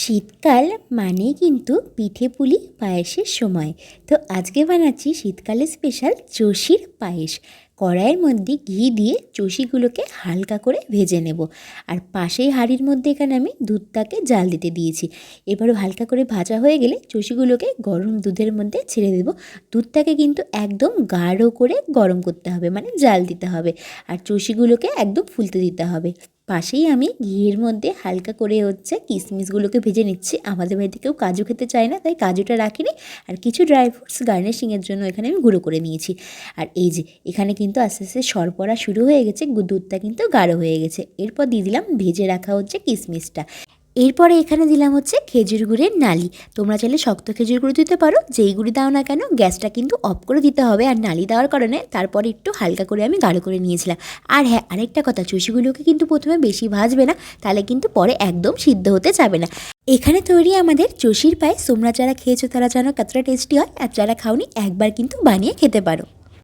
শীতকাল মানেই কিন্তু পিঠে পুলি পায়েসের সময়। তো আজকে বানাচ্ছি শীতকালের স্পেশাল চষির পায়েস। কড়াইয়ের মধ্যে ঘি দিয়ে চষিগুলোকে হালকা করে ভেজে নেব। আর পাশেই হাঁড়ির মধ্যে এখানে আমি দুধটাকে জাল দিতে দিয়েছি। এবারও হালকা করে ভাজা হয়ে গেলে চষিগুলোকে গরম দুধের মধ্যে ছেড়ে দেব। দুধটাকে কিন্তু একদম গাঢ় করে গরম করতে হবে, মানে জাল দিতে হবে। আর চষিগুলোকে একদম ফুলতে দিতে হবে। পাশেই আমি ঘিয়ের মধ্যে হালকা করে কিশমিশগুলোকে ভেজে নিচ্ছি। আমাদের বাড়িতে কেউ কাজু খেতে চায় না, তাই কাজুটা রাখিনি। আর কিছু ড্রাই ফ্রুটস গার্নিশিংয়ের জন্য এখানে আমি গুঁড়ো করে নিয়েছি। আর এই যে এখানে কিন্তু আস্তে আস্তে সর পড়া শুরু হয়ে গেছে, দুধটা কিন্তু গাঢ় হয়ে গেছে। এরপর দিয়ে দিলাম ভেজে রাখা কিশমিশটা। এরপরে এখানে দিলাম খেজুর গুড়ের নালি। তোমরা চাইলে শক্ত খেজুর গুঁড়ো দিতে পারো, যেই গুঁড়ি দাও না কেন গ্যাসটা কিন্তু অফ করে দিতে হবে। আর নালি দেওয়ার কারণে তারপরে একটু হালকা করে আমি গাঢ় করে নিয়েছিলাম। আর হ্যাঁ, আরেকটা কথা, চষিগুলোকে কিন্তু প্রথমে বেশি ভাজবে না, তাহলে কিন্তু পরে একদম সিদ্ধ হতে যাবে না। এখানে তৈরি আমাদের চষির পায়েস। তোমরা যারা খেয়েছো তারা জানো কতটা টেস্টি হয়, আর যারা খাওনি একবার কিন্তু বানিয়ে খেতে পারো।